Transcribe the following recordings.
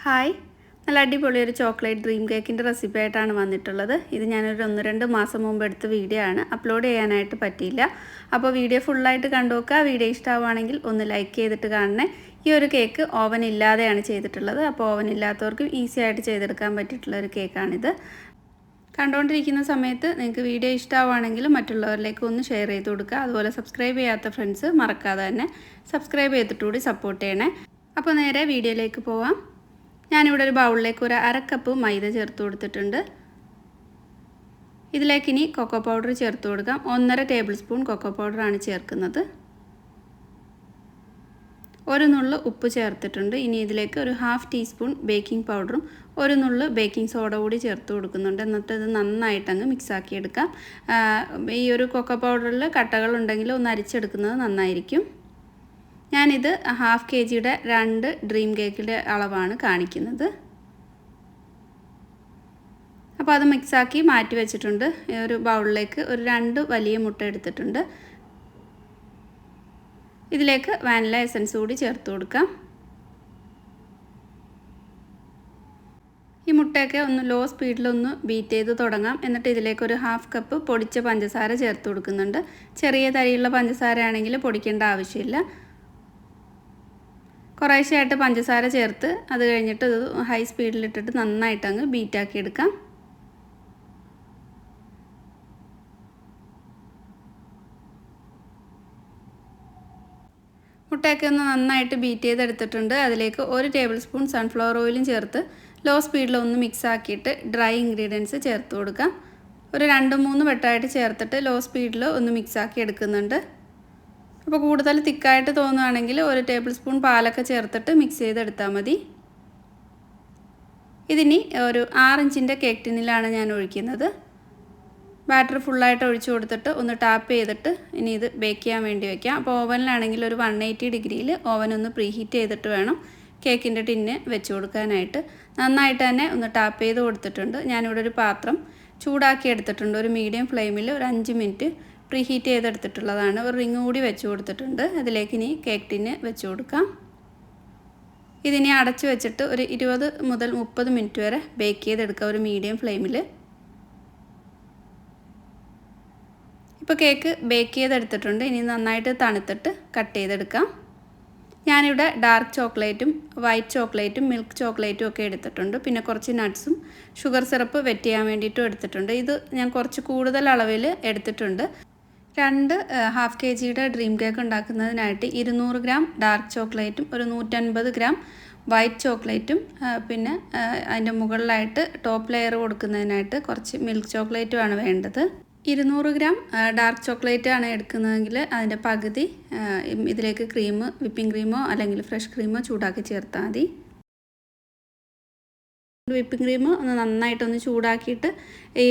Hi, നല്ല അടിപൊളിയൊരു chocolate dream കേക്കിൻ്റെ recipe ആയിട്ടാണ് വന്നിട്ടുള്ളത്. ഇത് ഞാനൊരു 1-2 മാസം മുമ്പ് എടുത്ത വീഡിയോ ആണ്. അപ്ലോഡ് ചെയ്യാനായിട്ട് പറ്റിയില്ല. അപ്പോൾ വീഡിയോ ഫുള്ളായിട്ട് കണ്ടു നോക്കുക. വീഡിയോ ഇഷ്ടമാവുകയാണെങ്കിൽ ഒന്ന് ലൈക്ക് ചെയ്തിട്ട് കാണണേ. ഈ ഒരു കേക്ക് ഓവൻ ഇല്ലാതെയാണ് ചെയ്തിട്ടുള്ളത്. അപ്പോൾ ഓവൻ ഇല്ലാത്തവർക്കും ഈസി ആയിട്ട് ചെയ്തെടുക്കാൻ പറ്റിയിട്ടുള്ള ഒരു കേക്കാണിത്. കണ്ടുകൊണ്ടിരിക്കുന്ന സമയത്ത് നിങ്ങൾക്ക് വീഡിയോ ഇഷ്ടമാവുകയാണെങ്കിൽ മറ്റുള്ളവരിലേക്ക് ഒന്ന് ഷെയർ ചെയ്ത് കൊടുക്കുക. അതുപോലെ സബ്സ്ക്രൈബ് ചെയ്യാത്ത ഫ്രണ്ട്സ് മറക്കാതെ തന്നെ സബ്സ്ക്രൈബ് ചെയ്തിട്ടുകൂടി സപ്പോർട്ട് ചെയ്യണേ. അപ്പോൾ നേരെ വീഡിയോയിലേക്ക് പോവാം. ഞാനിവിടെ ഒരു ബൗളിലേക്ക് ഒരു 1/2 കപ്പ് മൈദ ചേർത്ത് കൊടുത്തിട്ടുണ്ട്. ഇതിലേക്ക് ഇനി കൊക്കോ പൗഡർ ചേർത്ത് കൊടുക്കാം. 1.5 ടേബിൾ സ്പൂൺ കൊക്കോ പൗഡറാണ് ചേർക്കുന്നത്. ഒരു നുള്ളു ഉപ്പ് ചേർത്തിട്ടുണ്ട്. ഇനി ഇതിലേക്ക് ഒരു 1/2 ടീസ്പൂൺ ബേക്കിംഗ് പൗഡറും ഒരു നുള്ളു ബേക്കിംഗ് സോഡ കൂടി ചേർത്ത് കൊടുക്കുന്നുണ്ട്. എന്നിട്ട് ഇത് നന്നായിട്ടങ്ങ് മിക്സാക്കി എടുക്കാം. ഈ ഒരു കൊക്കോ പൗഡറിൽ കട്ടകളുണ്ടെങ്കിൽ ഒന്ന് അരിച്ചെടുക്കുന്നത് നന്നായിരിക്കും. ഞാനിത് 1/2 kgയുടെ 2 ഡ്രീം കേക്കിൻ്റെ അളവാണ് കാണിക്കുന്നത്. അപ്പോൾ അത് മിക്സാക്കി മാറ്റി വെച്ചിട്ടുണ്ട്. ഒരു ബൗളിലേക്ക് ഒരു 2 വലിയ മുട്ട എടുത്തിട്ടുണ്ട്. ഇതിലേക്ക് വാനില എസൻസ് കൂടി ചേർത്ത് കൊടുക്കാം. ഈ മുട്ടയൊക്കെ ഒന്ന് ലോ സ്പീഡിലൊന്ന് ബീറ്റ് ചെയ്ത് തുടങ്ങാം. എന്നിട്ട് ഇതിലേക്ക് ഒരു 1/2 കപ്പ് പൊടിച്ച പഞ്ചസാര ചേർത്ത് കൊടുക്കുന്നുണ്ട്. ചെറിയ തരിയുള്ള പഞ്ചസാര ആണെങ്കിൽ പൊടിക്കേണ്ട ആവശ്യമില്ല. കുറേശ്ശെയായിട്ട് പഞ്ചസാര ചേർത്ത് അത് കഴിഞ്ഞിട്ട് ഇത് ഹൈ സ്പീഡിലിട്ടിട്ട് നന്നായിട്ട് അങ്ങ് ബീറ്റാക്കി എടുക്കാം. മുട്ടയൊക്കെ ഒന്ന് നന്നായിട്ട് ബീറ്റ് ചെയ്തെടുത്തിട്ടുണ്ട്. അതിലേക്ക് 1 ടേബിൾ സ്പൂൺ സൺഫ്ലവർ ഓയിലും ചേർത്ത് ലോ സ്പീഡിലൊന്ന് മിക്സ് ആക്കിയിട്ട് ഡ്രൈ ഇൻഗ്രീഡിയൻസ് ചേർത്ത് കൊടുക്കാം. ഒരു 2-3 വട്ടമായിട്ട് ചേർത്തിട്ട് ലോ സ്പീഡിൽ ഒന്ന് മിക്സാക്കി എടുക്കുന്നുണ്ട്. അപ്പോൾ കൂടുതൽ തിക്കായിട്ട് തോന്നുകയാണെങ്കിൽ 1 ടേബിൾ സ്പൂൺ പാലൊക്കെ ചേർത്തിട്ട് മിക്സ് ചെയ്തെടുത്താൽ മതി. ഇതിനി ഒരു 6 ഇഞ്ചിൻ്റെ കേക്ക് ടിന്നിലാണ് ഞാൻ ഒഴിക്കുന്നത്. ബാറ്റർ ഫുള്ളായിട്ട് ഒഴിച്ചു കൊടുത്തിട്ട് ഒന്ന് ടാപ്പ് ചെയ്തിട്ട് ഇനി ഇത് ബേക്ക് ചെയ്യാൻ വേണ്ടി വയ്ക്കാം. അപ്പോൾ ഓവനിലാണെങ്കിൽ ഒരു 180 ഡിഗ്രിയിൽ ഓവൻ ഒന്ന് പ്രീഹീറ്റ് ചെയ്തിട്ട് വേണം കേക്കിൻ്റെ ടിന്ന് വെച്ച് കൊടുക്കാനായിട്ട്. നന്നായിട്ട് തന്നെ ഒന്ന് ടാപ്പ് ചെയ്ത് കൊടുത്തിട്ടുണ്ട്. ഞാനിവിടെ ഒരു പാത്രം ചൂടാക്കി എടുത്തിട്ടുണ്ട്. ഒരു മീഡിയം ഫ്ലെയിമിൽ ഒരു 5 മിനിറ്റ് പ്രീഹീറ്റ് ചെയ്തെടുത്തിട്ടുള്ളതാണ്. ഒരു റിങ് കൂടി വെച്ച് കൊടുത്തിട്ടുണ്ട്. അതിലേക്ക് ഇനി കേക്ക് ടിന്ന് വെച്ച് കൊടുക്കാം. ഇതിനി അടച്ച് വെച്ചിട്ട് ഒരു 20 മുതൽ 30 മിനിറ്റ് വരെ ബേക്ക് ചെയ്തെടുക്കാം ഒരു മീഡിയം ഫ്ലെയിമിൽ. ഇപ്പോൾ കേക്ക് ബേക്ക് ചെയ്തെടുത്തിട്ടുണ്ട്. ഇനി നന്നായിട്ട് തണുത്തിട്ട് കട്ട് ചെയ്തെടുക്കാം. ഞാനിവിടെ ഡാർക്ക് ചോക്ലേറ്റും വൈറ്റ് ചോക്ലേറ്റും മിൽക്ക് ചോക്ലേറ്റും ഒക്കെ എടുത്തിട്ടുണ്ട്. പിന്നെ കുറച്ച് നട്ട്സും ഷുഗർ സിറപ്പ് വെറ്റ് ചെയ്യാൻ വേണ്ടിയിട്ടും എടുത്തിട്ടുണ്ട്. ഇത് ഞാൻ കുറച്ച് കൂടുതൽ അളവിൽ എടുത്തിട്ടുണ്ട്. 2 1/2 kgയുടെ ഡ്രീം കേക്ക് ഉണ്ടാക്കുന്നതിനായിട്ട് 200 ഗ്രാം ഡാർക്ക് ചോക്ലേറ്റും ഒരു 150 ഗ്രാം വൈറ്റ് ചോക്ലേറ്റും പിന്നെ അതിൻ്റെ മുകളിലായിട്ട് ടോപ്പ് ലെയർ കൊടുക്കുന്നതിനായിട്ട് കുറച്ച് മിൽക്ക് ചോക്ലേറ്റുമാണ് വേണ്ടത്. 200 ഗ്രാം ഡാർക്ക് ചോക്ലേറ്റ് ആണ് എടുക്കുന്നതെങ്കിൽ അതിൻ്റെ പകുതി ഇതിലേക്ക് വിപ്പിംഗ് ക്രീമോ അല്ലെങ്കിൽ ഫ്രഷ് ക്രീമോ ചൂടാക്കി ചേർത്താൽ മതി. വിപ്പിംഗ് ക്രീം ഒന്ന് നന്നായിട്ടൊന്ന് ചൂടാക്കിയിട്ട് ഈ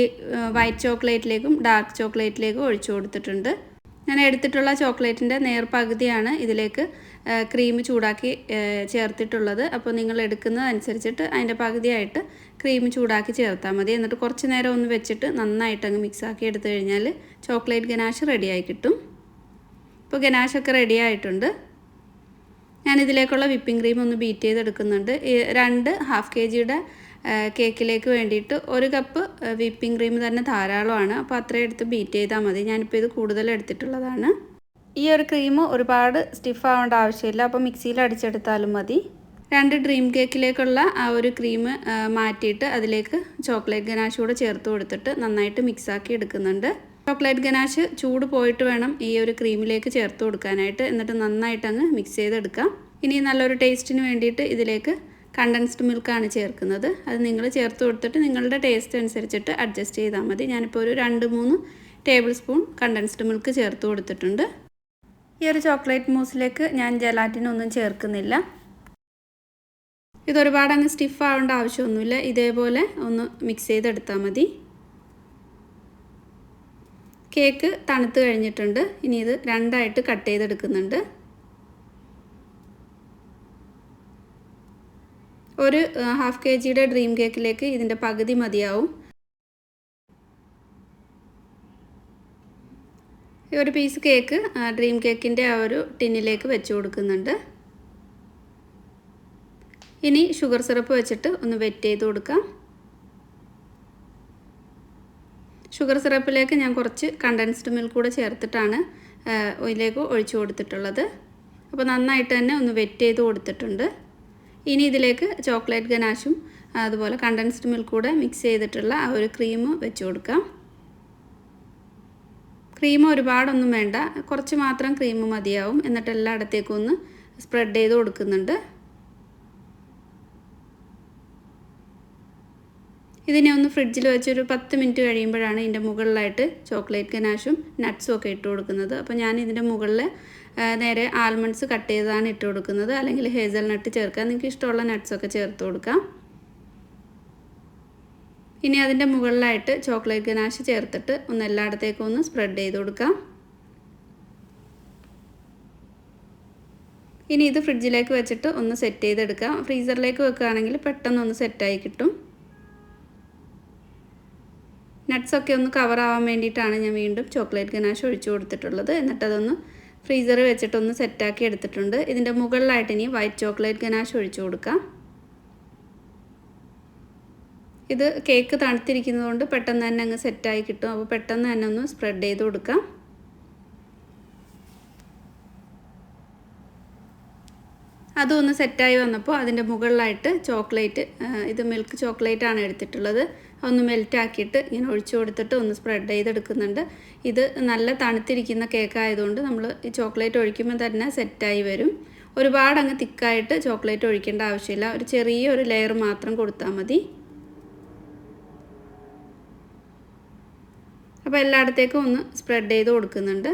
വൈറ്റ് ചോക്ലേറ്റിലേക്കും ഡാർക്ക് ചോക്ലേറ്റിലേക്കും ഒഴിച്ചു കൊടുത്തിട്ടുണ്ട്. ഞാൻ എടുത്തിട്ടുള്ള ചോക്ലേറ്റിൻ്റെ നേർപകുതിയാണ് ഇതിലേക്ക് ക്രീം ചൂടാക്കി ചേർത്തിട്ടുള്ളത്. അപ്പോൾ നിങ്ങൾ എടുക്കുന്നതനുസരിച്ചിട്ട് അതിൻ്റെ പകുതിയായിട്ട് ക്രീം ചൂടാക്കി ചേർത്താൽ മതി. എന്നിട്ട് കുറച്ച് നേരം ഒന്ന് വെച്ചിട്ട് നന്നായിട്ട് അങ്ങ് മിക്സാക്കി എടുത്തു കഴിഞ്ഞാൽ ചോക്ലേറ്റ് ഗനാഷ് റെഡിയായി കിട്ടും. ഇപ്പോൾ ഗനാഷൊക്കെ റെഡി ആയിട്ടുണ്ട്. ഞാനിതിലേക്കുള്ള വിപ്പിംഗ് ക്രീം ഒന്ന് ബീറ്റ് ചെയ്തെടുക്കുന്നുണ്ട്. 2 1/2 kgയുടെ കേക്കിലേക്ക് വേണ്ടിയിട്ട് 1 കപ്പ് വിപ്പിംഗ് ക്രീം തന്നെ ധാരാളമാണ്. അപ്പോൾ അത്രയും എടുത്ത് ബീറ്റ് ചെയ്താൽ മതി. ഞാനിപ്പോൾ ഇത് കൂടുതൽ എടുത്തിട്ടുള്ളതാണ്. ഈ ഒരു ക്രീം ഒരുപാട് സ്റ്റിഫ് ആവേണ്ട ആവശ്യമില്ല. അപ്പോൾ മിക്സിയിൽ അടിച്ചെടുത്താലും മതി. 2 ഡ്രീം കേക്കിലേക്കുള്ള ആ ഒരു ക്രീം മാറ്റിയിട്ട് അതിലേക്ക് ചോക്ലേറ്റ് ഗനാഷ് കൂടെ ചേർത്ത് കൊടുത്തിട്ട് നന്നായിട്ട് മിക്സാക്കി എടുക്കുന്നുണ്ട്. ചോക്ലേറ്റ് ഗനാഷ് ചൂട് പോയിട്ട് വേണം ഈ ഒരു ക്രീമിലേക്ക് ചേർത്ത് കൊടുക്കാനായിട്ട്. എന്നിട്ട് നന്നായിട്ട് അങ്ങ് മിക്സ് ചെയ്തെടുക്കാം. ഇനി നല്ലൊരു ടേസ്റ്റിന് വേണ്ടിയിട്ട് ഇതിലേക്ക് കണ്ടൻസ്ഡ് മിൽക്കാണ് ചേർക്കുന്നത്. അത് നിങ്ങൾ ചേർത്ത് കൊടുത്തിട്ട് നിങ്ങളുടെ ടേസ്റ്റ് അനുസരിച്ചിട്ട് അഡ്ജസ്റ്റ് ചെയ്താൽ മതി. ഞാനിപ്പോൾ ഒരു 2-3 ടേബിൾ സ്പൂൺ കണ്ടൻസ്ഡ് മിൽക്ക് ചേർത്ത് കൊടുത്തിട്ടുണ്ട്. ഈ ഒരു ചോക്ലേറ്റ് മൂസിലേക്ക് ഞാൻ ജലാറ്റിനൊന്നും ചേർക്കുന്നില്ല. ഇതൊരുപാട് അങ്ങ് സ്റ്റിഫ് ആവേണ്ട ആവശ്യമൊന്നുമില്ല. ഇതേപോലെ ഒന്ന് മിക്സ് ചെയ്തെടുത്താൽ മതി. കേക്ക് തണുത്ത് കഴിഞ്ഞിട്ടുണ്ട്. ഇനി ഇത് 2ആയിട്ട് കട്ട് ചെയ്തെടുക്കുന്നുണ്ട്. ഒരു 1/2 kgയുടെ ഡ്രീം കേക്കിലേക്ക് ഇതിൻ്റെ പകുതി മതിയാവും. ഈ ഒരു പീസ് കേക്ക് ഡ്രീം കേക്കിൻ്റെ ആ ഒരു ടിന്നിലേക്ക് വെച്ച് കൊടുക്കുന്നുണ്ട്. ഇനി ഷുഗർ സിറപ്പ് വെച്ചിട്ട് ഒന്ന് വെറ്റ് ചെയ്ത് കൊടുക്കാം. ഷുഗർ സിറപ്പിലേക്ക് ഞാൻ കുറച്ച് കണ്ടൻസ്ഡ് മിൽക്ക് കൂടെ ചേർത്തിട്ടാണ് ഇതിലേക്ക് ഒഴിച്ചു കൊടുത്തിട്ടുള്ളത്. അപ്പോൾ നന്നായിട്ട് തന്നെ ഒന്ന് വെറ്റ് ചെയ്ത് കൊടുത്തിട്ടുണ്ട്. ഇനി ഇതിലേക്ക് ചോക്ലേറ്റ് ഗനാഷും അതുപോലെ കണ്ടൻസ്ഡ് മിൽക്ക് കൂടെ മിക്സ് ചെയ്തിട്ടുള്ള ആ ഒരു ക്രീം വെച്ച് കൊടുക്കാം. ക്രീം ഒരുപാടൊന്നും വേണ്ട, കുറച്ച് മാത്രം ക്രീം മതിയാവും. എന്നിട്ട് എല്ലായിടത്തേക്കും ഒന്ന് സ്പ്രെഡ് ചെയ്ത് കൊടുക്കുന്നുണ്ട്. ഇതിനെ ഒന്ന് ഫ്രിഡ്ജിൽ വെച്ചൊരു 10 മിനിറ്റ് കഴിയുമ്പോഴാണ് ഇതിൻ്റെ മുകളിലായിട്ട് ചോക്ലേറ്റ് ഗനാഷും നട്ട്സും ഒക്കെ ഇട്ട് കൊടുക്കുന്നത്. അപ്പോൾ ഞാൻ ഇതിൻ്റെ മുകളിൽ നേരെ ആൽമണ്ട്സ് കട്ട് ചെയ്താണ് ഇട്ട് കൊടുക്കുന്നത്. അല്ലെങ്കിൽ ഹേസൽ നട്ട് ചേർക്കാം, നിങ്ങൾക്ക് ഇഷ്ടമുള്ള നട്ട്സൊക്കെ ചേർത്ത് കൊടുക്കാം. ഇനി അതിൻ്റെ മുകളിലായിട്ട് ചോക്ലേറ്റ് ഗനാഷ് ചേർത്തിട്ട് ഒന്ന് എല്ലായിടത്തേക്കും ഒന്ന് സ്പ്രെഡ് ചെയ്ത് കൊടുക്കാം. ഇനി ഇത് ഫ്രിഡ്ജിലേക്ക് വെച്ചിട്ട് ഒന്ന് സെറ്റ് ചെയ്തെടുക്കാം. ഫ്രീസറിലേക്ക് വെക്കുകയാണെങ്കിൽ പെട്ടെന്നൊന്ന് സെറ്റായി കിട്ടും. നട്ട്സൊക്കെ ഒന്ന് കവറാവാൻ വേണ്ടിയിട്ടാണ് ഞാൻ വീണ്ടും ചോക്ലേറ്റ് ഗനാഷ് ഒഴിച്ചു കൊടുത്തിട്ടുള്ളത്. എന്നിട്ടതൊന്ന് ഫ്രീസറിൽ വെച്ചിട്ടൊന്ന് സെറ്റാക്കി എടുത്തിട്ടുണ്ട്. ഇതിൻ്റെ മുകളിലായിട്ട് ഇനി വൈറ്റ് ചോക്ലേറ്റ് ഗനാഷ് ഒഴിച്ചു കൊടുക്കാം. ഇത് കേക്ക് തണുത്തിരിക്കുന്നതുകൊണ്ട് പെട്ടെന്ന് തന്നെ അങ്ങ് സെറ്റായി കിട്ടും. അപ്പോൾ പെട്ടെന്ന് തന്നെ ഒന്ന് സ്പ്രെഡ് ചെയ്ത് കൊടുക്കാം. അതൊന്ന് സെറ്റായി വന്നപ്പോൾ അതിൻ്റെ മുകളിലായിട്ട് ചോക്ലേറ്റ്, ഇത് മിൽക്ക് ചോക്ലേറ്റ് ആണ് എടുത്തിട്ടുള്ളത്, ഒന്ന് മെൽറ്റ് ആക്കിയിട്ട് ഇങ്ങനെ ഒഴിച്ചു കൊടുത്തിട്ട് ഒന്ന് സ്പ്രെഡ് ചെയ്തെടുക്കുന്നുണ്ട്. ഇത് നല്ല തണുത്തിരിക്കുന്ന കേക്ക് ആയതുകൊണ്ട് നമ്മൾ ഈ ചോക്ലേറ്റ് ഒഴിക്കുമ്പോൾ തന്നെ സെറ്റായി വരും. ഒരുപാട് അങ്ങ് തിക്കായിട്ട് ചോക്ലേറ്റ് ഒഴിക്കേണ്ട ആവശ്യമില്ല, ഒരു ചെറിയൊരു ലെയർ മാത്രം കൊടുത്താൽ മതി. അപ്പോൾ എല്ലായിടത്തേക്കും ഒന്ന് സ്പ്രെഡ് ചെയ്ത് കൊടുക്കുന്നുണ്ട്.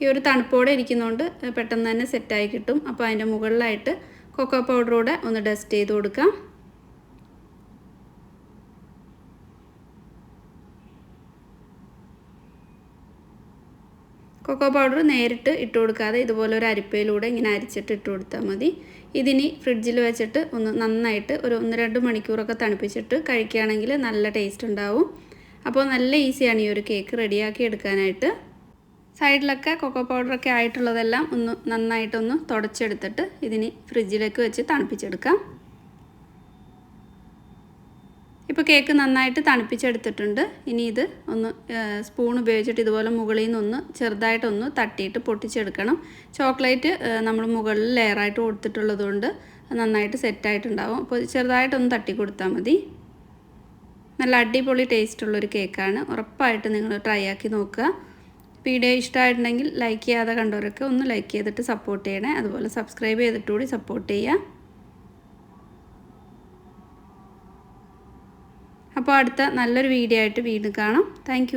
ഈ ഒരു തണുപ്പോടെ ഇരിക്കുന്നതുകൊണ്ട് പെട്ടെന്ന് തന്നെ സെറ്റായി കിട്ടും. അപ്പോൾ അതിൻ്റെ മുകളിലായിട്ട് കൊക്കോ പൗഡറൂടെ ഒന്ന് ഡസ്റ്റ് ചെയ്ത് കൊടുക്കാം. കൊക്കോ പൗഡർ നേരിട്ട് ഇട്ട് കൊടുക്കാതെ ഇതുപോലെ ഒരു അരിപ്പയിലൂടെ ഇങ്ങനെ അരിച്ചിട്ട് ഇട്ട് കൊടുത്താൽ മതി. ഇതിനി ഫ്രിഡ്ജിൽ വെച്ചിട്ട് ഒന്ന് നന്നായിട്ട് ഒരു 1-2 മണിക്കൂറൊക്കെ തണുപ്പിച്ചിട്ട് കഴിക്കുകയാണെങ്കിൽ നല്ല ടേസ്റ്റ് ഉണ്ടാവും. അപ്പോൾ നല്ല ഈസിയാണ് ഈ ഒരു കേക്ക് റെഡിയാക്കി എടുക്കാനായിട്ട്. സൈഡിലൊക്കെ കൊക്കോ പൗഡറൊക്കെ ആയിട്ടുള്ളതെല്ലാം ഒന്ന് നന്നായിട്ടൊന്ന് തുടച്ചെടുത്തിട്ട് ഇതിന് ഫ്രിഡ്ജിലേക്ക് വെച്ച് തണുപ്പിച്ചെടുക്കാം. ഇപ്പോൾ കേക്ക് നന്നായിട്ട് തണുപ്പിച്ചെടുത്തിട്ടുണ്ട്. ഇനി ഇത് ഒന്ന് സ്പൂൺ ഉപയോഗിച്ചിട്ട് ഇതുപോലെ മുകളിൽ നിന്നൊന്ന് ചെറുതായിട്ടൊന്ന് തട്ടിയിട്ട് പൊട്ടിച്ചെടുക്കണം. ചോക്ലേറ്റ് നമ്മൾ മുകളിൽ ലെയറായിട്ട് കൊടുത്തിട്ടുള്ളത് കൊണ്ട് നന്നായിട്ട് സെറ്റായിട്ടുണ്ടാവും. അപ്പോൾ ചെറുതായിട്ടൊന്ന് തട്ടി കൊടുത്താൽ മതി. നല്ല അടിപൊളി ടേസ്റ്റുള്ളൊരു കേക്കാണ്. ഉറപ്പായിട്ട് നിങ്ങൾ ട്രൈ ആക്കി നോക്കുക. വീഡിയോ ഇഷ്ടമായിട്ടുണ്ടെങ്കിൽ ലൈക്ക് ചെയ്യാതെ കണ്ടവരൊക്കെ ഒന്ന് ലൈക്ക് ചെയ്തിട്ട് സപ്പോർട്ട് ചെയ്യണേ. അതുപോലെ സബ്സ്ക്രൈബ് ചെയ്തിട്ട് കൂടി സപ്പോർട്ട് ചെയ്യുക. അപ്പോൾ അടുത്ത നല്ലൊരു വീഡിയോ ആയിട്ട് വീണ്ടും കാണാം. താങ്ക്